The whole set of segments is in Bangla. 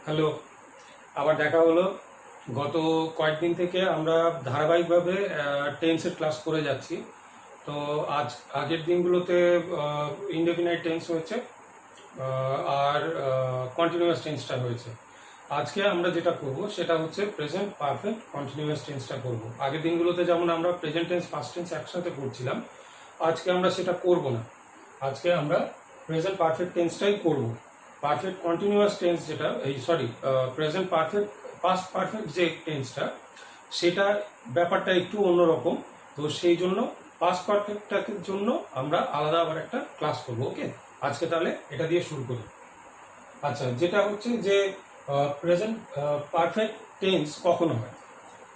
হ্যালো, আবার দেখা হলো। গত কয়েকদিন থেকে আমরা ধারাবাহিকভাবে টেন্সের ক্লাস করে যাচ্ছি। তো আগের দিনগুলোতে ইনডেফিনাইট টেন্স হয়েছে, আর কন্টিনিউয়াস টেন্সটা হয়েছে। আজকে আমরা যেটা করব সেটা হচ্ছে প্রেজেন্ট পারফেক্ট কন্টিনিউয়াস টেন্সটা করব। আগের দিনগুলোতে যেমন আমরা প্রেজেন্ট টেন্স পাস্ট টেন্স একসাথে করছিলাম, আজকে আমরা সেটা করব না। আজকে আমরা প্রেজেন্ট পারফেক্ট টেন্সটাই করব। পারফেক্ট কন্টিনিউয়াস টেন্স যেটা, প্রেজেন্ট পারফেক্ট পাস্ট পারফেক্ট যে টেন্সটা, সেটা ব্যাপারটা একটু অন্যরকম। তো সেই জন্য পাস্ট পারফেক্টের জন্য আমরা আলাদা আবার একটা ক্লাস করব। ওকে, আজকে তাহলে এটা দিয়ে শুরু করি। আচ্ছা, যেটা হচ্ছে যে প্রেজেন্ট পারফেক্ট টেন্স কখন হয়।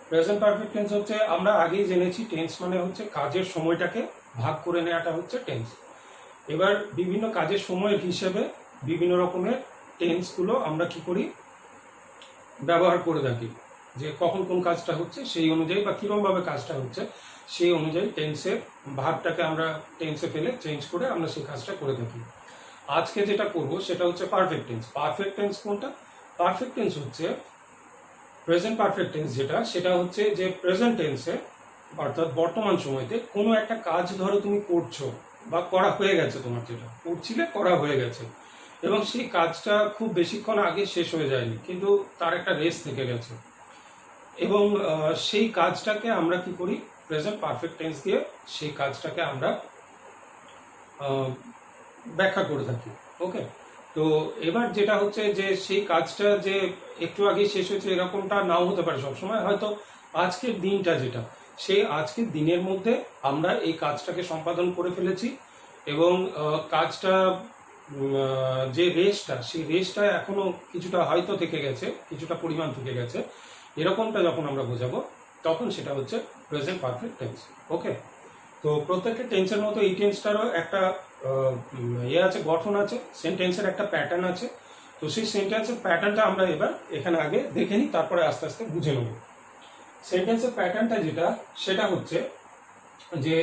প্রেজেন্ট পারফেক্ট টেন্স হচ্ছে, আমরা আগেই জেনেছি টেন্স মানে হচ্ছে কাজের সময়টাকে ভাগ করে নেওয়াটা হচ্ছে টেন্স। এবার বিভিন্ন কাজের সময়ের হিসেবে বিভিন্ন রকমের টেন্সগুলো আমরা কি করি, ব্যবহার করে থাকি। যে কখন কোন কাজটা হচ্ছে সেই অনুযায়ী, বা কীরকমভাবে কাজটা হচ্ছে সেই অনুযায়ী টেন্সের ভাবটাকে আমরা টেন্সে ফেলে চেঞ্জ করে আমরা সেই কাজটা করে থাকি। আজকে যেটা করব সেটা হচ্ছে পারফেক্ট টেন্স। পারফেক্ট টেন্স কোনটা? পারফেক্ট টেন্স হচ্ছে প্রেজেন্ট পারফেক্ট টেন্স, সেটা হচ্ছে যে প্রেজেন্ট টেন্সে, অর্থাৎ বর্তমান সময়তে কোনো একটা কাজ ধরো তুমি করছো বা করা হয়ে গেছে, তোমার যেটা করছিলে করা হয়ে গেছে, এবং সেই কাজটা খুব বেশিক্ষণ আগে শেষ হয়ে যায়নি, কিন্তু তার একটা রেস থেকে গেছে, এবং সেই কাজটাকে আমরা কি করি, প্রেজেন্ট পারফেক্ট টেন্স দিয়ে সেই কাজটাকে আমরা ব্যাখ্যা করে থাকি। ওকে, তো এবার যেটা হচ্ছে যে সেই কাজটা যে একটু আগে শেষ হয়েছে এরকমটা নাও হতে পারে সবসময়। হয়তো আজকের দিনটা যেটা, সেই আজকের দিনের মধ্যে আমরা এই কাজটাকে সম্পাদন করে ফেলেছি, এবং কাজটা যে রেসটা, সেই রেসটা এখনো কিছুটা হয়তো থেকে গেছে, কিছুটা পরিমাণ থেকে গেছে, এরকমটা যখন আমরা বোঝাবো তখন সেটা হচ্ছে প্রেজেন্ট পারফেক্ট টেন্স। ওকে, তো প্রত্যেকটা টেন্সের মতো এই টেন্সটারও একটা আছে, গঠন আছে, সেন্টেন্সের একটা প্যাটার্ন আছে। তো সেই সেন্টেন্সের প্যাটার্নটা আমরা এবার এখানে আগে দেখে নিই, তারপরে আস্তে আস্তে বুঝে নেব। সেন্টেন্সের প্যাটার্নটা যেটা, সেটা হচ্ছে যে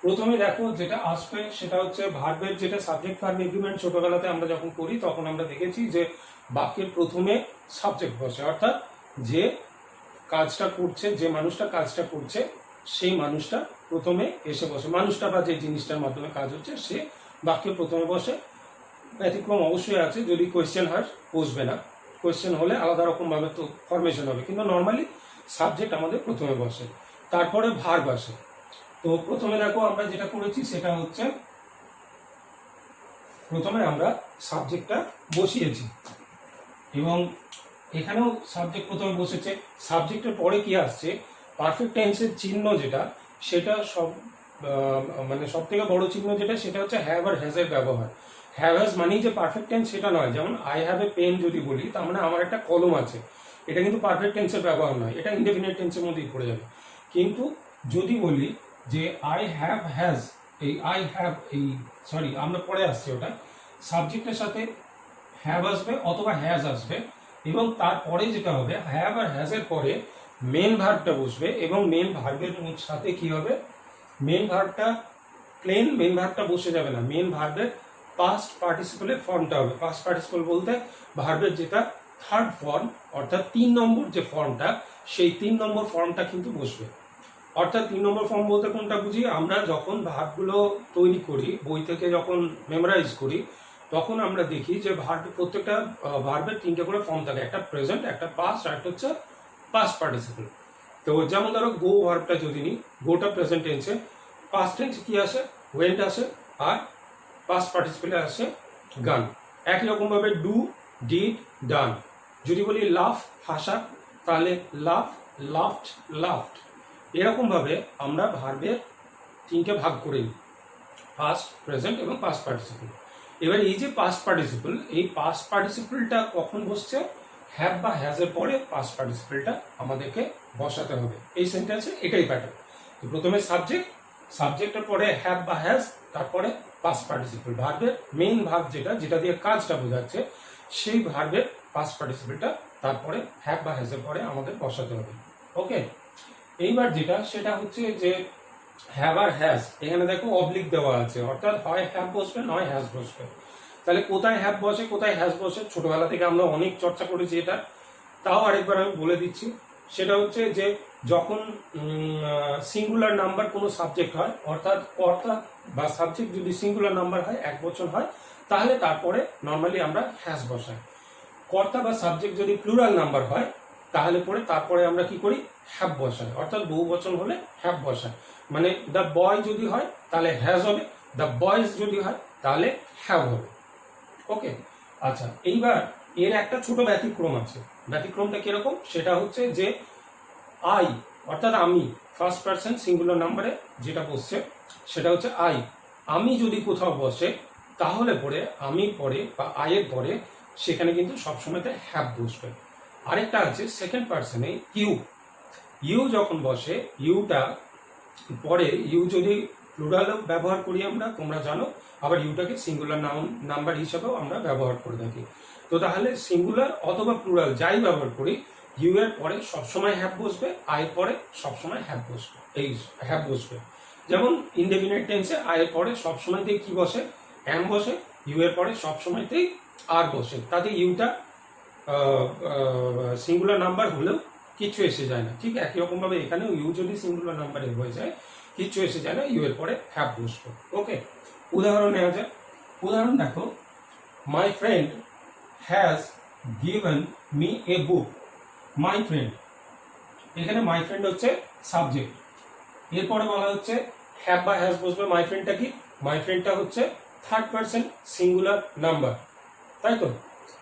প্রথমে দেখো যেটা আসবে সেটা হচ্ছে ভার্বের, যেটা সাবজেক্ট ভার্ব এগ্রিমেন্ট ছোটবেলাতে আমরা যখন করি তখন আমরা দেখেছি যে বাক্যের প্রথমে সাবজেক্ট বসে, অর্থাৎ যে কাজটা করছে, যে মানুষটা কাজটা করছে সেই মানুষটা প্রথমে এসে বসে। মানুষটা বা যে জিনিসটার মাধ্যমে কাজ হচ্ছে সে বাক্যে প্রথমে বসে। ব্যতিক্রম অবশ্যই আছে, যদি কোয়েশ্চেন হয় বসবে না, কোয়েশ্চেন হলে আলাদা রকমভাবে তো ফরমেশন হবে, কিন্তু নর্মালি সাবজেক্ট আমাদের প্রথমে বসে, তারপরে ভার্ব আসে। তো প্রথমে দেখো আমরা যেটা করেছি সেটা হচ্ছে প্রথমে আমরা সাবজেক্টটা বসিয়েছি, এবং এখানেও সাবজেক্ট প্রথমে বসেছে। সাবজেক্টের পরে কি আসছে, পারফেক্ট টেন্সের চিহ্ন যেটা, সেটা মানে সব থেকে বড় চিহ্ন যেটা, সেটা হচ্ছে হ্যাভ আর হ্যাজ এর ব্যবহার। হ্যাভ হ্যাজ মানেই যে পারফেক্ট টেন্স সেটা নয়। যেমন আই হ্যাভ এ পেন যদি বলি, তার মানে আমার একটা কলম আছে, এটা কিন্তু পারফেক্ট টেন্সের ব্যবহার নয়, এটা ইনডেফিনিট টেন্সের মধ্যেই পড়ে যাবে। কিন্তু যদি বলি যে আই হ্যাভ হ্যাজ, আমরা পরে আসছি, ওটা সাবজেক্টের সাথে হ্যাভ আসবে অথবা হ্যাজ আসবে, এবং তারপরে যেটা হবে, হ্যাভ আর হ্যাজের পরে মেন ভার্বটা বসবে, এবং মেন ভার্বের সাথে কি হবে, মেন ভার্বটা প্লেন মেন ভার্বটা বসে যাবে না, মেন ভার্বের পাস্ট পার্টিসিপলের ফর্মটা হবে। পাস্ট পার্টিসিপল বলতে ভার্বের যেটা থার্ড ফর্ম, অর্থাৎ 3 নম্বর যে ফর্মটা, সেই 3 নম্বর ফর্মটা কিন্তু বসবে। অর্থাৎ 3 নম্বর ফর্ম বলতে কোনটা বুঝি, আমরা যখন ভার্বগুলো তৈরি করি, বই থেকে যখন মেমোরাইজ করি, তখন আমরা দেখি যে প্রত্যেকটা ভার্বের 3টে করে ফর্ম থাকে, একটা প্রেজেন্ট, একটা পাস্ট, আর একটা হচ্ছে পাস্ট পার্টিসিপল। তো যেমন ধরো গো ভার্বটা যদি নিই, গোটা প্রেজেন্ট টেন্সে, পাস্ট টেন্সে কি আসে, ওয়েন্ট আসে, আর পাস্ট পার্টিসিপলে আসে গান। একই রকমভাবে ডু, ডিড, ডান। যদি বলি লাফ, হাসা, তাহলে লাফ, লাফট, লাফট। এরকমভাবে আমরা ভার্বের 3টে ভাগ করে নিই, পাস্ট, প্রেজেন্ট এবং পাস্ট পার্টিসিপল। এবার এই যে পাস্ট পার্টিসিপল, এই পাস্ট পার্টিসিপলটা কখন বসছে, হ্যাভ বা হ্যাজের পরে পাস্ট পার্টিসিপলটা আমাদেরকে বসাতে হবে। এই সেন্টেন্সে এটাই প্যাটার্ন। প্রথমে সাবজেক্ট, সাবজেক্টের পরে হ্যাভ বা হ্যাজ, তারপরে পাস্ট পার্টিসিপল, ভার্বের মেইন ভার্ব যেটা দিয়ে কাজটা বোঝাচ্ছে, সেই ভার্বের পাস্ট পার্টিসিপলটা তারপরে হ্যাভ বা হ্যাজের পরে আমাদের বসাতে হবে। ওকে, এইবার যেটা সেটা হচ্ছে যে হ্যাভ আর হ্যাজ, এখানে দেখো অবলিক দেওয়া আছে, অর্থাৎ হয় হ্যাভ বসবে নয় হ্যাজ বসবে। তাহলে কোথায় হ্যাভ বসে কোথায় হ্যাজ বসে ছোটবেলা থেকে আমরা অনেক চর্চা করেছি এটা, তাও আরেকবার আমি বলে দিচ্ছি। সেটা হচ্ছে যে যখন সিঙ্গুলার নাম্বার কোনো সাবজেক্ট হয়, অর্থাৎ কর্তা বা সাবজেক্ট যদি সিঙ্গুলার নাম্বার হয়, এক বচন হয়, তাহলে তারপরে নর্মালি আমরা হ্যাজ বসাই। কর্তা বা সাবজেক্ট যদি প্লুরাল নাম্বার হয়, তাহলে পরে তারপরে আমরা কি করি, হ্যাভ বসাই, অর্থাৎ বহু বচন হলে হ্যাভ বসাই। মানে দ্য বয় যদি হয় তাহলে হ্যাজ হবে, দ্য বয়েজ যদি হয় তাহলে হ্যাভ হবে। ওকে, আচ্ছা, এইবার এর একটা ছোট ব্যতিক্রম আছে। ব্যতিক্রমটা কিরকম, সেটা হচ্ছে যে আই অর্থাৎ আমি, ফার্স্ট পার্সন সিঙ্গুলার নাম্বারে যেটা বসছে সেটা হচ্ছে আই। আমি যদি কোথাও বসে তাহলে পরে আমি পরে বা আয়ের পরে সেখানে কিন্তু সবসময়তে হ্যাভ বসবে। আরেকটা আছে সেকেন্ড পার্সনে ইউ। ইউ যখন বসে, ইউটা পরে ইউ যদি প্লুরালও ব্যবহার করি আমরা, তোমরা জানো, আবার ইউটাকে সিঙ্গুলার নাম্বার হিসাবেও আমরা ব্যবহার করে থাকি। তো তাহলে সিঙ্গুলার অথবা প্লুরাল যাই ব্যবহার করি, ইউ এর পরে সবসময় হ্যাভ বসবে, আয়ের পরে সবসময় হ্যাভ বসবে, এই হ্যাভ বসবে। যেমন ইনডেফিনিট টেন্সে আয়ের পরে সবসময়তেই কি বসে, অ্যাম বসে, ইউ এর পরে সবসময়তেই আর বসে। তাতে ইউটা সিঙ্গুলার নাম্বার হলেও কিছু এসে যায় না। ঠিক একই রকমভাবে এখানেও ইউ যদি সিঙ্গুলার নাম্বারে হয়ে যায়, কিছু এসে যায় না, ইউ এর পরে হ্যাভ বসবে। ওকে, উদাহরণ নেওয়া যায়। উদাহরণ দেখো, মাই friend has given me a book. My friend, এখানে মাই ফ্রেন্ড হচ্ছে সাবজেক্ট, এরপরে বলা হচ্ছে হ্যাভ বা হ্যাজ বসবে। মাই ফ্রেন্ডটা কি, মাই ফ্রেন্ডটা হচ্ছে থার্ড পার্সন সিঙ্গুলার নাম্বার, তাই তো?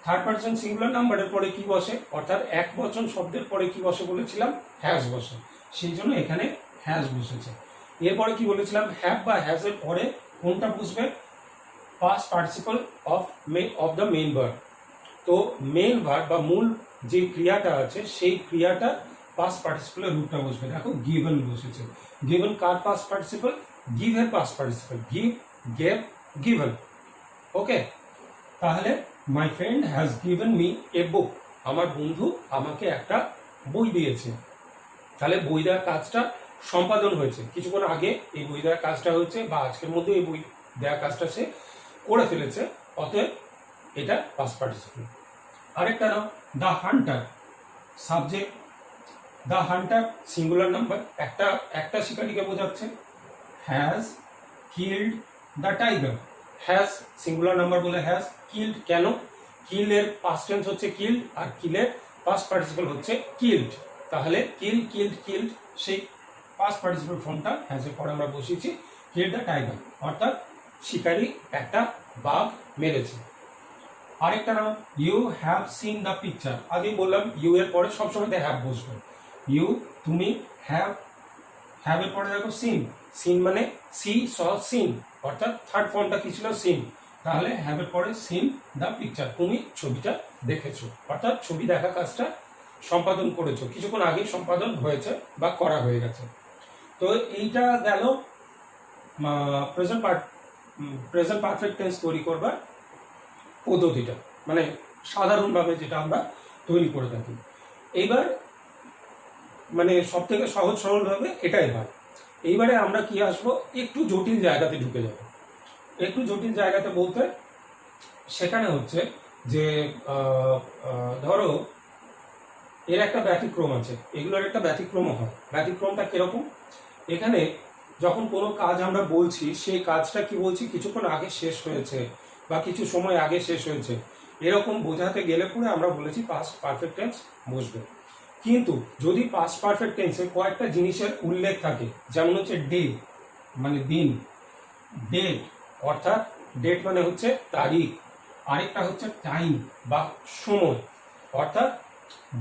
থার্ড পার্সন সিঙ্গুলার নাম্বারের পরে কি বসে, অর্থাৎ এক বচন শব্দের পরে কি বসে বলেছিলাম, হ্যাজ বসে, সেই জন্য এখানে হ্যাজ বসেছে। এরপরে কি বলেছিলাম, হ্যাভ বা হ্যাজ এর পরে কোনটা বসবে, past participle of the main verb. তো মেইন ভার্ব বা মূল যে ক্রিয়াটা আছে সেই ক্রিয়াটা পাস্ট পার্টিসিপলের রূপটা বসবে। দেখো গিভেন বসেছে, গিভেন কার পাস্ট পার্টিসিপল, গিভ এর past participle, give, gave, given. Okay, তাহলে my friend has given me a book, আমার বন্ধু আমাকে একটা বই দিয়েছে। তাহলে বই দেওয়ার কাজটা সম্পাদন হয়েছে কিছুক্ষণ আগে, এই বই দেওয়ার কাজটা হয়েছে, বা আজকের মধ্যে এই বই দেওয়ার কাজটা সে করে ফেলেছে, অতএব এটা পাস্ট পার্টিসিপল। আরেকটা নাও, the hunter, subject, the hunter singular number, একটা শিকারীকে বোঝাচ্ছে, has killed the tiger. Has singular number বলে হ্যাজ, কিল্ড কেন, কিল এর পাস্ট টেন্স হচ্ছে কিল্ড, আর কিলের পাস্ট পার্টিসিপল হচ্ছে কিল্ড। তাহলে কিল, কিল্ড, কিল্ড, সেই পাস্ট পার্টিসিপল ফর্মটা হ্যাজের পরে আমরা বসিয়েছি, কিল্ড দ্য টাইগার, অর্থাৎ শিকারী একটা বাঘ মেরেছে। আরেকটা নাম, you have seen the picture. আগেই বললাম ইউ এর পরে সবসময় হ্যাভ বসবে। ইউ, তুমি, হ্যাভ, হ্যাভ এর পরে দেখো সিন, সিন মানে সি স সিন, অর্থাৎ থার্ড ফর্মটা কি ছিল, সিন। তাহলে হ্যাভ এর পরে সিন দ্য পিকচার, তুমি ছবিটা দেখেছো, অর্থাৎ ছবি দেখা কাজটা সম্পাদন করেছো, কিছুক্ষণ আগে সম্পাদন হয়েছে বা করা হয়ে গেছে। তো এইটা গেল প্রেজেন্ট পারফেক্ট টেন্স তৈরি করবার পদ্ধতিটা, মানে সাধারণভাবে যেটা আমরা তৈরি করে থাকি। এইবার মানে সব থেকে সহজ সরলভাবে এটাই হয়। এইবারে আমরা কি আসবো, একটু জটিল জায়গাতে ঢুকে যাব। একটু জটিল জায়গাতে বলতে সেখানে হচ্ছে যে ধরো এর একটা ব্যতিক্রম আছে, এগুলোর একটা ব্যতিক্রমও হয়। ব্যতিক্রমটা কিরকম, এখানে যখন কোনো কাজ আমরা বলছি, সেই কাজটা কি বলছি, কিছুক্ষণ আগে শেষ হয়েছে বা কিছু সময় আগে শেষ হয়েছে, এরকম বোঝাতে গেলে পরে আমরা বলেছি পাস্ট পারফেক্ট টেন্স বসবে। কিন্তু যদি পাস্ট পারফেক্ট টেন্সে কয়েকটা জিনিসের উল্লেখ থাকে, যেমন হচ্ছে ডে মানে দিন, ডেট অর্থাৎ ডেট মানে হচ্ছে তারিখ, আরেকটা হচ্ছে টাইম বা সময়, অর্থাৎ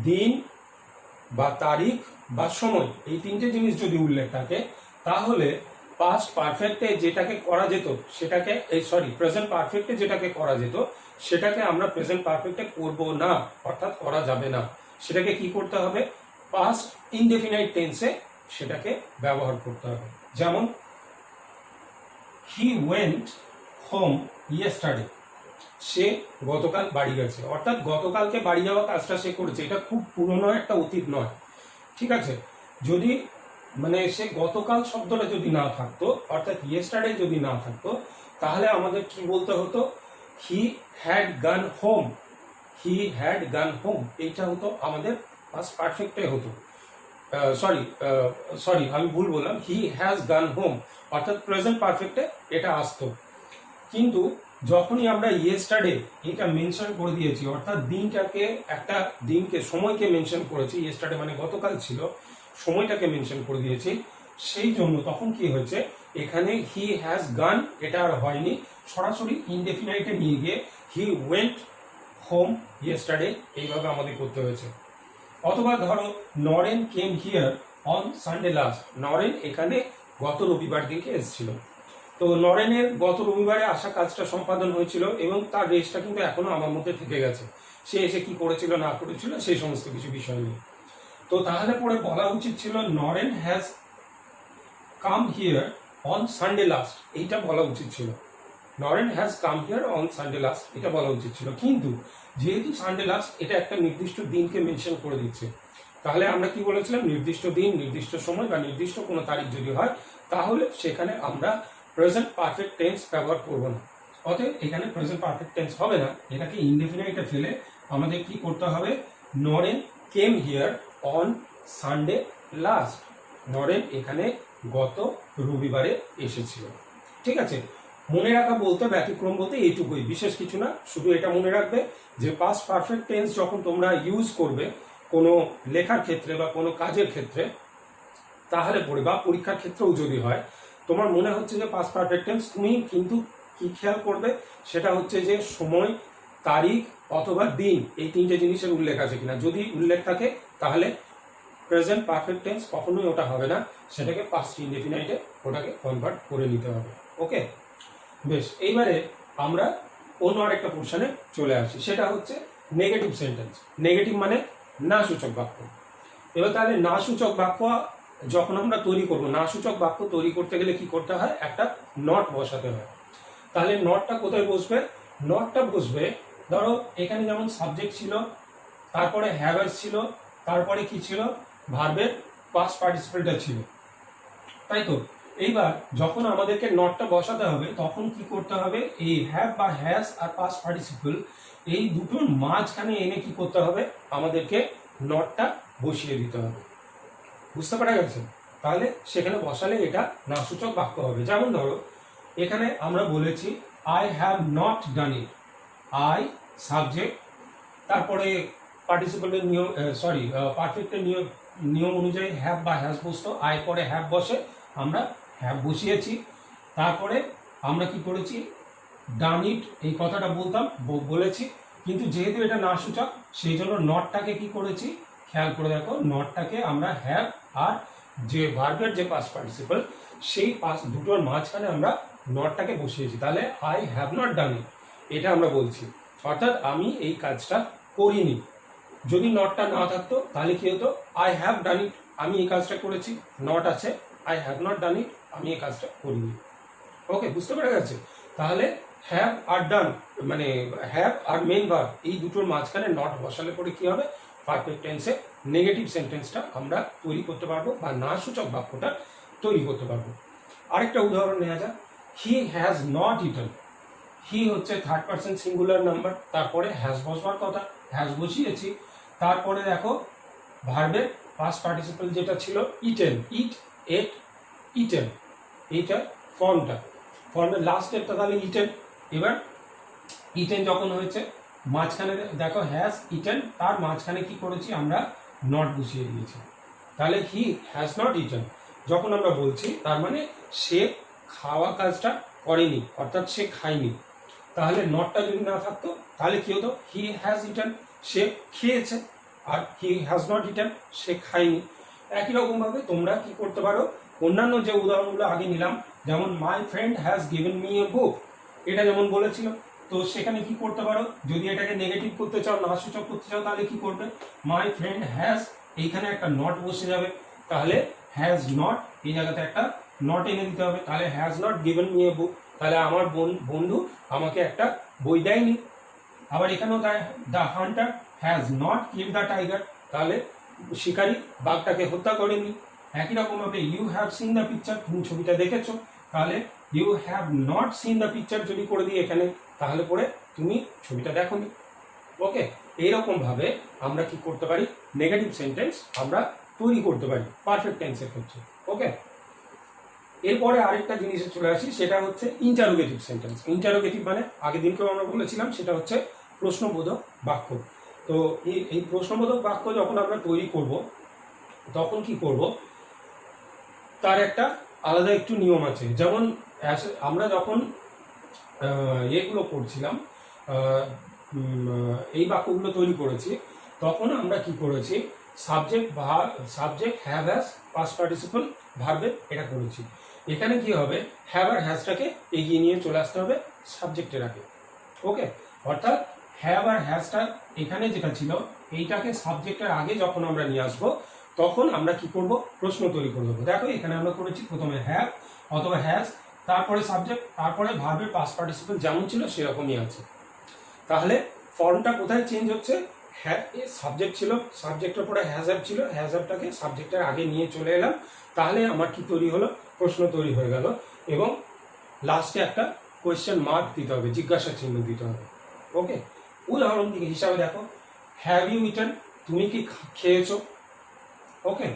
দিন বা তারিখ বা সময়, এই তিনটে জিনিস যদি উল্লেখ থাকে, তাহলে পাস্ট পারফেক্টে যেটাকে করা যেত সেটাকে প্রেজেন্ট পারফেক্টে যেটাকে করা যেত সেটাকে আমরা প্রেজেন্ট পারফেক্টে করব না, অর্থাৎ করা যাবে না। সেটাকে কি করতে হবে, পাস্ট ইনডেফিনাইট টেন্সে সেটাকে ব্যবহার করতে হবে। যেমন হি ওয়েন্ট হোম ইয়েস্টারডে, সে গতকাল বাড়ি গেছে, অর্থাৎ গতকালকে বাড়ি যাওয়া কাজটা সে করেছে, এটা খুব পুরনো একটা অতীত নয়, ঠিক আছে। যদি মানে সে গতকাল শব্দটা যদি না থাকতো, অর্থাৎ ইয়েস্টারডে যদি না থাকতো, তাহলে আমাদের কি বলতে হতো, হি হ্যাড গান হোম, হি হ্যাড গান হোম, এইটা হতো আমাদের পাস্ট পারফেক্টে হতো। সরি সরি, আমি ভুল বললাম, হি হ্যাজ গান হোম, অর্থাৎ প্রেজেন্ট পারফেক্টে এটা আসতো। কিন্তু যখনই আমরা ইয়েস্টারডে এটা মেনশন করে দিয়েছি, অর্থাৎ দিনটাকে, একটা দিনকে, সময়কে মেনশন করেছি, ইয়েস্টারডে মানে গতকাল ছিল, সময়টাকে মেনশন করে দিয়েছি, সেই জন্য তখন কি হয়েছে, এখানে হি হ্যাজ গান এটা আর হয়নি, সরাসরি ইনডেফিনাইটে নিয়ে গিয়ে হি ওয়েন্ট হোম ইয়েস্টারডে এইভাবে আমাদের করতে হয়েছে। অথবা ধরো Naren came here on Sunday last, Naren এখানে গত রবিবার দিনকে এসেছিল, তো নরেনের গত রবিবারে আসা কাজটা সম্পাদন হয়েছিল এবং তার রেসটা কিন্তু এখনো আমার মধ্যে থেকে গেছে, সে এসে কি করেছিল না করেছিল সেই সমস্ত কিছু বিষয় নিয়ে। তো তাহলে পরে বলা উচিত ছিল Naren has come here on Sunday last, এইটা বলা উচিত ছিল, Naren has come here on Sunday last এটা বলা উচিত ছিল। কিন্তু যেহেতু সানডে লাস্ট এটা একটা নির্দিষ্ট দিনকে মেনশন করে দিচ্ছে, তাহলে আমরা কি বলেছিলাম, নির্দিষ্ট দিন, নির্দিষ্ট সময় বা নির্দিষ্ট কোনো তারিখ যদি হয় তাহলে সেখানে আমরা প্রেজেন্ট পারফেক্ট টেন্স ব্যবহার করব না। অতএব এখানে প্রেজেন্ট পারফেক্ট টেন্স হবে না, এটাকে ইনডেফিনাইটে ফেলে আমাদের কি করতে হবে, Naren came here on Sunday last, Naren এখানে গত রবিবারে এসেছিল। ঠিক আছে, মনে রাখা বলতে, ব্যতিক্রম বলতে এইটুকুই, বিশেষ কিছু না, শুধু এটা মনে রাখবে যে পাস্ট পারফেক্ট টেন্স যখন তোমরা ইউজ করবে কোনো লেখার ক্ষেত্রে বা কোনো কাজের ক্ষেত্রে, তাহলে পরে বা পরীক্ষার ক্ষেত্রেও যদি হয় তোমার মনে হচ্ছে যে পাস্ট পারফেক্ট টেন্স, তুমি কিন্তু কি খেয়াল করবে, সেটা হচ্ছে যে সময়, তারিখ অথবা দিন, এই তিনটে জিনিসের উল্লেখ আছে কিনা, যদি উল্লেখ থাকে তাহলে প্রেজেন্ট পারফেক্ট টেন্স কখনোই ওটা হবে না, সেটাকে পাস্ট ইনডেফিনাইটে ওটাকে কনভার্ট করে নিতে হবে। ওকে, বেশ, এইবারে আমরা অন্য আরেকটা পোর্শনে চলে আসি, সেটা হচ্ছে নেগেটিভ সেন্টেন্স। নেগেটিভ মানে না সূচক বাক্য। এবার তাহলে না সূচক বাক্য যখন আমরা তৈরি করব, না সূচক বাক্য তৈরি করতে গেলে কি করতে হয়, একটা নট বসাতে হয়। তাহলে নটটা কোথায় বসবে, নটটা বসবে, ধরো এখানে যেমন সাবজেক্ট ছিল, তারপরে হ্যাভার ছিল, তারপরে কি ছিল, ভার্বের পাস্ট পার্টিসিপেলটা ছিল, তাই তো। এইবার যখন আমাদেরকে নটটা বসাতে হবে তখন কি করতে হবে, এই হ্যাভ বা হ্যাজ আর পাস্ট পার্টিসিপল এই দুটোর মাঝখানে এনে কি করতে হবে, আমাদেরকে নটটা বসিয়ে দিতে হবে। বুঝতে পারা গেছে? তাহলে সেখানে বসালে এটা না সূচক বাক্য হবে। যেমন ধরো এখানে আমরা বলেছি I have not done it, I subject, তারপরে পার্টিসিপেলের নিয়ম, সরি পারফেক্টের নিয়ম অনুযায়ী হ্যাভ বা হ্যাজ বসতো, আই পরে হ্যাভ বসে, আমরা হ্যাভ বসিয়েছি, তারপরে আমরা কি করেছি, ডান ইট এই কথাটা বলেছি, কিন্তু যেহেতু এটা না সূচক সেই জন্য নটটাকে কি করেছি, খেয়াল করে দেখো, নটটাকে আমরা হ্যাভ আর যে ভার্বের যে পাস্ট পার্টিসিপল সেই দুটোর মাঝখানে আমরা নটটাকে বসিয়েছি, তাহলে আই হ্যাভ নট ডান ইট এটা আমরা বলছি, অর্থাৎ আমি এই কাজটা করিনি। যদি নটটা না থাকতো তাহলে কি হতো, আই হ্যাভ ডান ইট আমি এই কাজটা করেছি, নট আছে, আই হ্যাভ নট ডান ইট আমি এই কাজটা করিনি। ওকে, বুঝতে পেরে গেছে? তাহলে হ্যাভ আর ডান মানে হ্যাভ আর মেন ভার্ব এই দুটোর মাঝখানে নট বসালে পরে কি হবে, পারফেক্ট টেন্সে নেগেটিভ সেন্টেন্সটা আমরা তৈরি করতে পারবো বা না সূচক বাক্যটা তৈরি করতে পারবো। আরেকটা উদাহরণ নেওয়া যাক, হি হ্যাজ নট ইটেন। হি হচ্ছে থার্ড পার্সন সিঙ্গুলার নাম্বার, তারপরে হ্যাজ বসবার কথা, হ্যাজ বসিয়েছি, তারপরে দেখো ভার্বের পাস্ট পার্টিসিপল যেটা ছিল ইটেন, ইট, এট, ইটেন, এইটা ফর্মের লাস্ট স্টেপটা তাহলে ইটেন। এবার ইটেন যখন হয়েছে মাঝখানে দেখো হ্যাজ ইটেন, তার মাঝখানে কি করেছি আমরা, নট বসিয়ে দিয়েছি, তাহলে হি হ্যাজ নট ইটেন যখন আমরা বলছি তার মানে সে খাওয়া কাজটা করেনি, অর্থাৎ সে খায়নি। তাহলে নটটা যদি না থাকতো তাহলে কি হতো, হি হ্যাজ ইটেন সে খেয়েছে, আর হি হ্যাজ নট ইটেন সে খায়নি। একই রকমভাবে তোমরা কি করতে পারো, অন্যান্য যে উদাহরণগুলো আগে নিলাম, যেমন my friend has given me a book, এটা যেমন বলেছিল, তো সেখানে কি করতে পারো, যদি এটাকে নেগেটিভ করতে চাও, না সূচক করতে চাও, তাহলে কি করবে, মাই ফ্রেন্ড হ্যাজ, এইখানে একটা নট বসে যাবে, তাহলে হ্যাজ নট এই জায়গাতে একটা নট এনে দিতে হবে, তাহলে has not given me a book, তাহলে আমার বন্ধু আমাকে একটা বই দেয়নি। আবার এখানেও the hunter has not kill the tiger, তাহলে শিকারী বাঘটাকে হত্যা করেনি। একই রকমভাবে you have seen the picture, তুমি ছবিটা দেখেছো, তাহলে you have not seen the picture যদি করে দিই এখানে, তাহলে পরে তুমি ছবিটা দেখোনি। ওকে, এইরকম ভাবে আমরা কি করতে পারি, নেগেটিভ সেন্টেন্স আমরা তৈরি করতে পারি পারফেক্ট টেন্সের ক্ষেত্রে। ওকে, এরপরে আরেকটা জিনিসে চলে আসি, সেটা হচ্ছে ইন্টারোগেটিভ সেন্টেন্স। ইন্টারোগেটিভ মানে আগের দিনকেও আমরা বলেছিলাম, সেটা হচ্ছে প্রশ্নবোধক বাক্য। তো এই প্রশ্নবোধক বাক্য যখন আমরা তৈরি করব, তখন কি করব, তার একটা আলাদা একটু নিয়ম আছে। যেমন আমরা যখন এগুলো করছিলাম, এই বাক্যগুলো তৈরি করেছি, তখন আমরা কি করেছি, subject have has past participle ভার্বে এটা করেছি। এখানে কি হবে, হ্যাভ আর হ্যাজটাকে এগিয়ে নিয়ে চলে আসতে হবে সাবজেক্টের আগে। ওকে, অর্থাৎ হ্যাভ আর হ্যাজটা এখানে যেটা ছিল, এইটাকে সাবজেক্টের আগে যখন আমরা নিয়ে আসবো, তখন আমরা কি করব, প্রশ্ন তৈরি করে দেবো। দেখো এখানে আমরা করেছি প্রথমে হ্যাভ অথবা হ্যাজ, তারপরে সাবজেক্ট, তারপরে ভার্বের পাস্ট পার্টিসিপল যেমন ছিল সেরকমই আছে। তাহলে ফর্মটা কোথায় চেঞ্জ হচ্ছে, হ্যাভ সাবজেক্ট ছিল, সাবজেক্টের পরে হ্যাজআপ ছিল, হ্যাজআপটাকে সাবজেক্টের আগে নিয়ে চলে এলাম, তাহলে আমার কি তৈরি হলো, প্রশ্ন তৈরি হয়ে গেল। এবং লাস্টে একটা কোয়েশ্চেন মার্ক দিতে হবে, জিজ্ঞাসা চিহ্ন দিতে হবে। ওকে, উদাহরণ হিসাবে দেখো, হ্যাভ ইউ ইটেন, তুমি কি খেয়েছো। ওকে,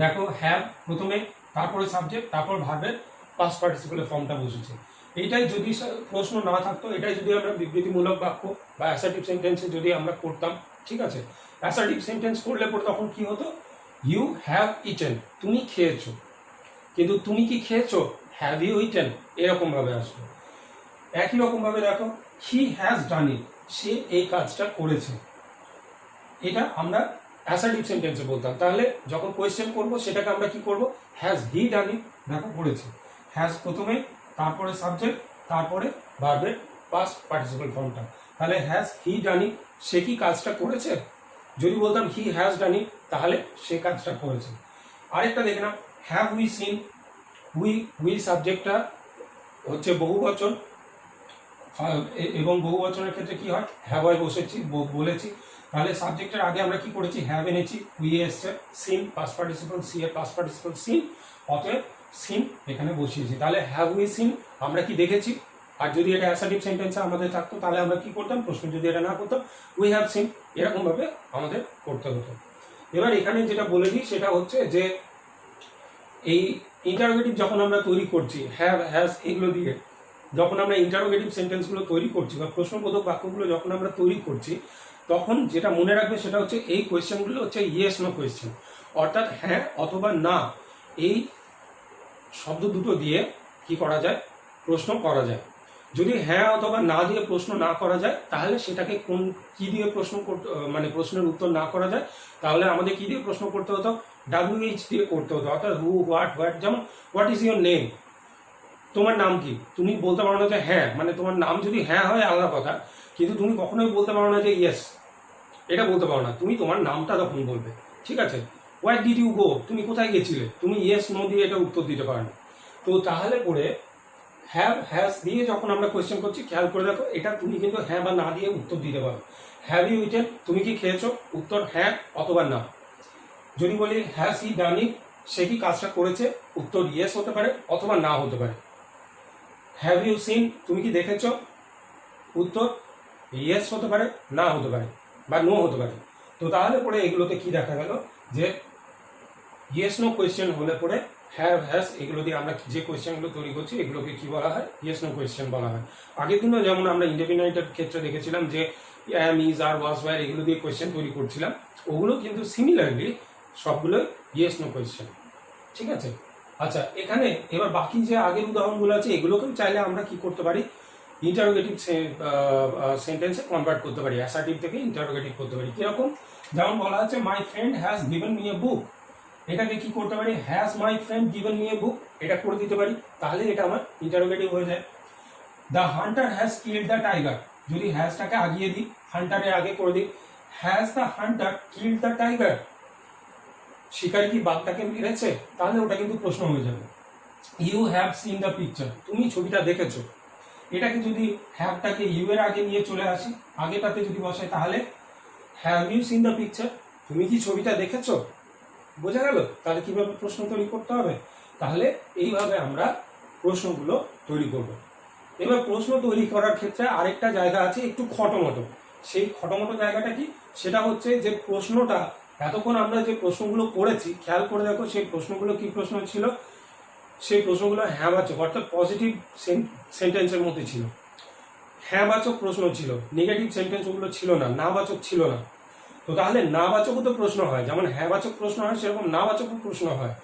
দেখো হ্যাভ প্রথমে, তারপরে সাবজেক্ট, তারপর ভার্বের পাস্ট পার্টিসিপলের ফর্মটা বসেছে। এইটাই যদি প্রশ্ন না থাকতো, এটাই যদি আমরা বিবৃতিমূলক বাক্য বা অ্যাসার্টিভ সেন্টেন্সে যদি আমরা করতাম, ঠিক আছে, অ্যাসার্টিভ সেন্টেন্স করলে পরে তখন কি হতো, ইউ হ্যাভ ইটেন, তুমি খেয়েছো। কিন্তু তুমি কি খেয়েছো, হ্যাভ ইউ ইটেন, এরকম ভাবে আসবে। একই রকম ভাবে দেখো, হি হ্যাজ ডান ইট, সে এই কাজটা করেছে, এটা আমরা অ্যাসার্টিভ সেন্টেন্সে বলতাম। তাহলে যখন কোয়েশ্চেন করব, সেটাকে আমরা কি করব, হ্যাজ হি ডান ইট, দেখো করেছে, হ্যাজ প্রথমে, তারপরে সাবজেক্ট, তারপরে ভার্বের পাস্ট পার্টিসিপল ফর্মটা। তাহলে হ্যাজ হি ডান ইট, সে কি কাজটা করেছে। যদি বলতাম হি হ্যাজ ডান ইট, তাহলে সে কাজটা করেছে। আরেকটা দেখে নাও, হ্যাভ উই সিন, উই সাবজেক্টটা হচ্ছে বহুবচন, এবং বহুবচনের ক্ষেত্রে কি হয়, হ্যাভ আই বসেছি, বলেছি। তাহলে সাবজেক্টের আগে আমরা কি করেছি, হ্যাভ এনেছি, উই এসছে, সিন পাস্ট পার্টিসিপল, সি এর পাস্ট পার্টিসিপল সিন, অতএব সিন এখানে বসিয়েছি। তাহলে হ্যাভ উই সিন, আমরা কি দেখেছি। আর যদি এটা অ্যাসার্টিভ সেন্টেন্সে আমাদের থাকতো, তাহলে আমরা কি করতাম, প্রশ্ন যদি এটা না করতাম, উই হ্যাভ সিন, এরকমভাবে আমাদের করতে হতো। এবার এখানে যেটা বলে দিই, সেটা হচ্ছে যে এই ইন্টারোগেটিভ যখন আমরা তৈরি করছি, হ্যাভ হ্যাজ এগুলো দিয়ে যখন আমরা ইন্টারোগেটিভ সেন্টেন্সগুলো তৈরি করছি বা প্রশ্নবোধক বাক্যগুলো যখন আমরা তৈরি করছি, তখন যেটা মনে রাখবে সেটা হচ্ছে এই কোয়েশ্চেনগুলো হচ্ছে ইয়েস নো কোয়েশ্চেন, অর্থাৎ হ্যাঁ অথবা না, এই শব্দ দুটো দিয়ে কি করা যায়, প্রশ্ন করা যায়। যদি হ্যাঁ অথবা না দিয়ে প্রশ্ন না করা যায়, তাহলে সেটাকে কি দিয়ে প্রশ্ন করতে, মানে প্রশ্নের উত্তর না করা যায়, তাহলে আমাদের কি দিয়ে প্রশ্ন করতে হতো, WH দিয়ে করতে হতো, অর্থাৎ হু, হোয়াট। যেমন হোয়াট ইজ ইউর নেম, তোমার নাম কি। তুমি বলতে পারো না যে হ্যাঁ, মানে তোমার নাম যদি হ্যাঁ হয় আলাদা কথা, কিন্তু তুমি কখনোই বলতে পারো না যে ইয়েস, এটা বলতে পারো না। তুমি তোমার নামটা তখন বলবে, ঠিক আছে। হোয়ার ডিড ইউ গো, তুমি কোথায় গেছিলে, তুমি ইয়েস নো দিয়ে এটা উত্তর দিতে পারো না। তো তাহলে পরে হ্যাভ হ্যাজ দিয়ে যখন আমরা কোয়েশ্চেন করছি, খেয়াল করে দেখো, এটা তুমি কিন্তু হ্যাঁ বা না দিয়ে উত্তর দিতে পারো। হ্যাভ ইউ ইটেন, তুমি কি খেয়েছো, উত্তর হ্যাঁ অথবা না। যদি বলি হ্যাজ হি ডান ইট, সে কি কাজটা করেছে, উত্তর ইয়েস হতে পারে অথবা না হতে পারে। হ্যাভ ইউ সিন, তুমি কি দেখেছো, উত্তর ইয়েস হতে পারে, না হতে পারে, বা নো হতে পারে। তো তাহলে পরে এগুলোতে কি দেখা গেল, যে ইয়েস নো কোয়েশ্চেন হলে পরে হ্যাভ হ্যাজ এগুলো দিয়ে আমরা যে কোয়েশ্চেনগুলো তৈরি করছি, এগুলোকে কি বলা হয়, ইয়েস নো কোয়েশ্চেন বলা হয়। আগের দিনও যেমন আমরা ইন্ডেফিনাইটের ক্ষেত্রে দেখেছিলাম যে অ্যাম, ইজ, আর, ওয়াজ, ওয়্যার এগুলো দিয়ে কোয়েশ্চেন তৈরি করছিলাম, ওগুলো কিন্তু সিমিলারলি সবগুলো ইয়েস নো কোয়েশ্চেন, ঠিক আছে। আচ্ছা, এখানে এবার বাকি যে আগের উদাহরণগুলো আছে, এগুলোকেও চাইলে আমরা কি করতে পারি, ইন্টারোগেটিভ সেন্টেন্সে কনভার্ট করতে পারি, অ্যাসার্টিভ থেকে ইন্টারোগেটিভ করতে পারি। কিরকম, যেমন বলা আছে my friend has given me a book, এটাকে কি করতে পারি, has my friend given me a book, এটা করে দিতে পারি, তাহলে এটা আমার ইন্টারোগেটিভ হয়ে যায়। The hunter has killed the tiger, যদি হ্যাজটাকে আগিয়ে দিই, হান্টারের আগে করে দিই, has the Hunter killed the tiger, শিকারি কি বাঘটাকে মেরেছে, তাহলে ওটা কিন্তু প্রশ্ন হয়ে যাবে। You have seen the picture, তুমি ছবিটা দেখেছো, এটাকে যদি হ্যাভটাকে ইউ এর আগে নিয়ে চলে আসি, আগেটাতে যদি বসাই, তাহলে have you seen the picture, তুমি কি ছবিটা দেখেছো, বোঝা গেল। তাহলে কিভাবে প্রশ্ন তৈরি করতে হবে, তাহলে এইভাবে আমরা প্রশ্নগুলো তৈরি করব। এবার প্রশ্ন তৈরি করার ক্ষেত্রে আরেকটা জায়গা আছে একটু খটোমটো। সেই খটোমটো জায়গাটা কি, সেটা হচ্ছে যে প্রশ্নটা এতক্ষণ আমরা যে প্রশ্নগুলো করেছি খেয়াল করে দেখো, সেই প্রশ্নগুলো কি প্রশ্ন ছিল, সেই প্রশ্নগুলো হ্যাঁবাচক অর্থাৎ পজিটিভ সেন্টেন্সের মধ্যে ছিল, হ্যাঁবাচক প্রশ্ন ছিল, নেগেটিভ সেন্টেন্স ওগুলো ছিল না, নাবাচক ছিল না। তো তাহলে নাবাচকও তো প্রশ্ন হয়, যেমন হ্যাঁবাচক প্রশ্ন হয় সেরকম নাবাচকও প্রশ্ন হয়।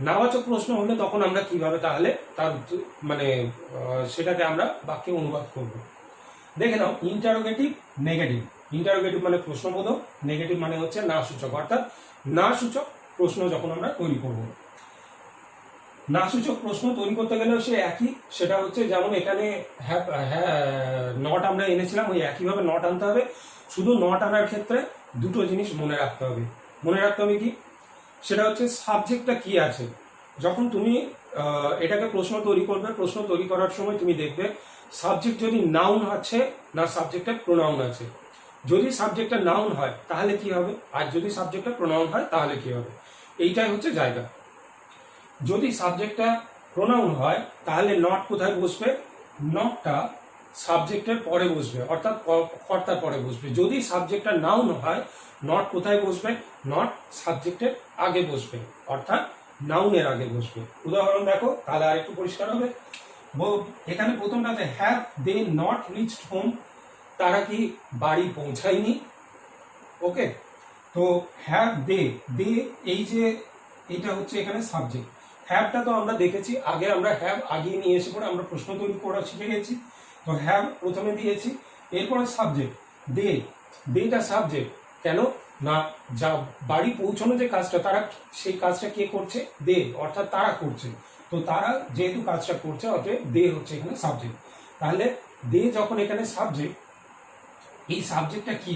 নাবাচক প্রশ্ন হলে তখন আমরা কিভাবে তাহলে তার মানে সেটাকে আমরা বাক্যে অনুবাদ করব। দেখে নাও, ইন্টারোগেটিভ, নেগেটিভ। ইন্টারোগেটিভ মানে প্রশ্নবোধক, নেগেটিভ মানে হচ্ছে না সূচক, অর্থাৎ না সূচক প্রশ্ন যখন আমরা তৈরি করব। না সূচক প্রশ্ন তৈরি করতে গেলেও সে একই, সেটা হচ্ছে যেমন এখানে নট আমরা এনেছিলাম, ওই একইভাবে নট আনতে হবে। শুধু নট আনার ক্ষেত্রে দুটো জিনিস মনে রাখতে হবে। মনে রাখতে হবে কি, সেটা হচ্ছে সাবজেক্টটা কি আছে। যখন তুমি এটাকে প্রশ্ন তৈরি করবে, প্রশ্ন তৈরি করার সময় তুমি দেখবে সাবজেক্ট যদি নাউন আছে না সাবজেক্টে প্রোনাউন আছে। যদি সাবজেক্টটা নাউন হয় তাহলে কি হবে, আর যদি সাবজেক্টটা প্রোনাউন হয় তাহলে কি হবে, এইটাই হচ্ছে জায়গা। যদি সাবজেক্টটা প্রোনাউন হয় তাহলে নট কোথায় বসবে, নটটা সাবজেক্টের পরে বসবে, অর্থাৎ কর্তার পরে বসবে। যদি সাবজেক্টটা নাউন হয়, নট কোথায় বসবে, নট সাবজেক্টের আগে বসবে, অর্থাৎ নাউনের আগে বসবে। উদাহরণ দেখো, তাহলে আর একটু পরিষ্কার হবে। এখানে প্রথমটা আছে have they not reached home, তারা কি বাড়ি পৌঁছায়নি। ওকে, তো হ্যাভ দে, দে এই যে এটা হচ্ছে এখানে সাবজেক্ট। হ্যাভটা তো আমরা দেখেছি আগে, আমরা হ্যাভ আগিয়ে নিয়ে এসে পরে আমরা প্রশ্ন তৈরি করা শিখে গেছি। তো হ্যাভ প্রথমে দিয়েছি, এরপরে সাবজেক্ট দে, দেটা সাবজেক্ট। কেন না, যা বাড়ি পৌঁছানো যে কাজটা, তারা সেই কাজটা কে করছে, দে, অর্থাৎ তারা করছে। তো তারা যেহেতু কাজটা করছে, অতএব দে হচ্ছে এখানে সাবজেক্ট। তাহলে দে যখন এখানে সাবজেক্ট, এই সাবজেক্টটা কি,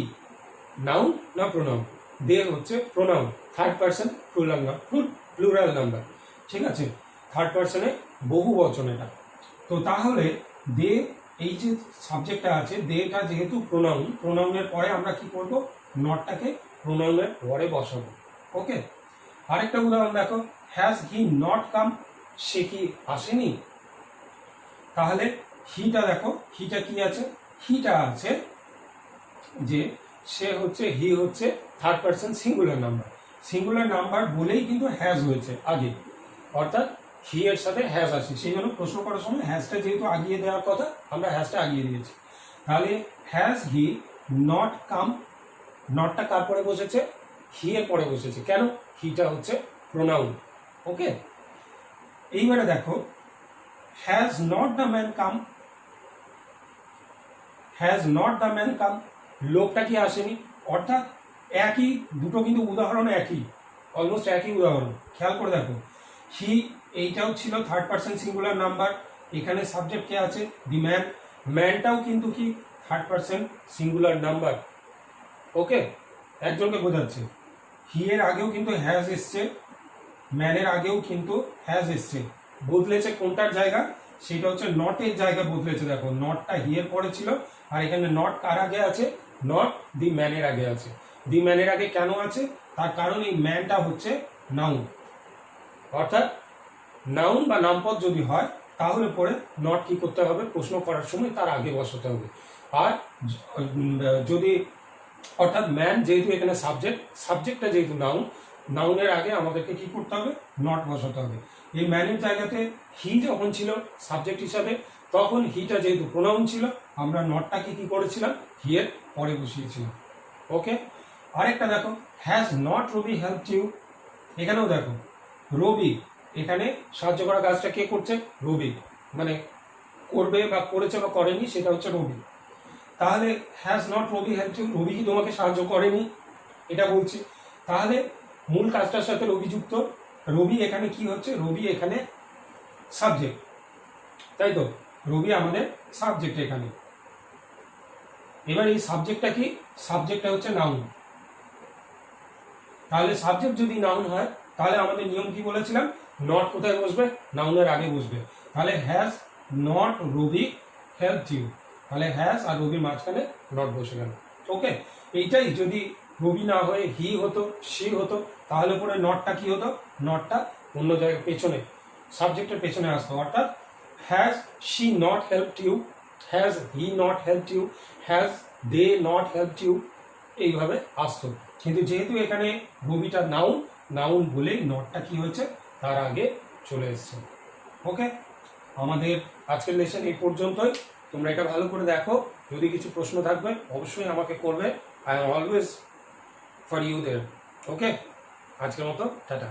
নাউন না প্রোনাউন? দে হচ্ছে pronoun, third person plural number, ঠিক আছে, থার্ড পার্সনে বহু বচন এটা। তো তাহলে দে এই যে সাবজেক্টটা আছে, দেটা যেহেতু প্রোনাউন, প্রোনাউনের পরে আমরা কি করব, নটটাকে প্রোনাউনের পরে বসাবো। ওকে, আরেকটা উদাহরণ দেখো, হ্যাজ হি নট কাম, সে কি আসেনি। তাহলে হিটা দেখো, হিটা কি আছে, হিটা আছে যে সে হচ্ছে, হি হচ্ছে third person singular number, singular number বলেই কিন্তু হ্যাজ হয়েছে আগে, অর্থাৎ হি এর সাথে হ্যাজ আসে, সেই জন্য প্রশ্ন করার সময় হ্যাজটা যেহেতু আগিয়ে দেওয়ার কথা, আমরা হ্যাজটা আগিয়ে দিয়েছি। তাহলে হ্যাজ হি নট কাম, নটটা কার পরে বসেছে, হি এর পরে বসেছে। কেন, হিটা হচ্ছে প্রোনাউন। ওকে, এইবারে দেখো, has not the man come, has not the man come, লোকটা কি আসেনি, অর্থাৎ একই, দুটো কিন্তু উদাহরণ একই, অলমোস্ট একই উদাহরণ। খেয়াল করে দেখো, হি এইটাও ছিল থার্ড পার্সন সিঙ্গুলার নাম্বার, এখানে সাবজেক্ট কে আছে, দি ম্যান, ম্যানটাও কিন্তু কি থার্ড পার্সন সিঙ্গুলার নাম্বার। ওকে, একজনকে বোঝাচ্ছে। হি এর আগেও কিন্তু হ্যাজ এসছে, ম্যানের আগেও কিন্তু হ্যাজ এসছে, বদলেছে কোনটার জায়গা, সেটা হচ্ছে নটের জায়গা বদলেছে। দেখো, নটটা হি এর পরে ছিল, আর এখানে নট কার আগে আছে, নট দি ম্যানের আগে আছে। দি ম্যানের আগে কেন আছে, তার কারণ এই ম্যানটা হচ্ছে নাউন, অর্থাৎ নাউন বা নামপদ যদি হয় তাহলে পরে নট কি করতে হবে, প্রশ্ন করার সময় তার আগে বসাতে হবে। আর যদি, অর্থাৎ ম্যান যেহেতু এখানে সাবজেক্ট, সাবজেক্টটা যেহেতু নাউন, নাউনের আগে আমাদেরকে কি করতে হবে, নট বসাতে হবে। এই ম্যানের জায়গাতে হি যখন ছিল সাবজেক্ট হিসাবে, তখন হিটা যেহেতু প্রোনাউন ছিল, আমরা নটটাকে কি করেছিলাম, হি এর পরে বসিয়েছিলাম। ওকে, আরেকটা দেখো, has not Rabi helped you, এখানেও দেখো রবি, এখানে সাহায্য করা কাজটা কে করছে, রবি, মানে করবে বা করেছে বা করেনি সেটা হচ্ছে রবি। তাহলে has not Rabi helped you, Robi কি তোমাকে সাহায্য করেনি এটা বলছে। তাহলে মূল কাজটার সাথে রবি যুক্ত, রবি এখানে কি হচ্ছে, রবি এখানে সাবজেক্ট, তাই তো, রবি আমাদের সাবজেক্ট এখানে। এবার এই সাবজেক্টটা কি, সাবজেক্টটা হচ্ছে নাউন। তাহলে সাবজেক্ট যদি নাউন হয় তাহলে আমাদের নিয়ম কি বলেছিলাম, নট কোথায় বসবে, নাউনের আগে বসবে। তাহলে has not Rabi helped you, তাহলে হ্যাজ আর রবির মাঝখানে নট বসে গেল। ওকে, এইটাই যদি রবি না হয়ে হি হতো, সি হতো, তাহলে পরে নটটা কি হতো, নটটা অন্য জায়গায় পেছনে, সাবজেক্টের পেছনে আসতো, অর্থাৎ has she not helped you, has he not helped you, has they not helped you, এইভাবে আসতো। কিন্তু যেহেতু এখানে ববিটা নাউন, নাউন বলেই নটটা কি হয়েছে তার আগে চলে এসছে। ওকে, আমাদের আজকের লেসন এই পর্যন্তই। তোমরা এটা ভালো করে দেখো, যদি কিছু প্রশ্ন থাকবে অবশ্যই আমাকে করবে। I am always for you there. Okay, আজকের মতো টাটা।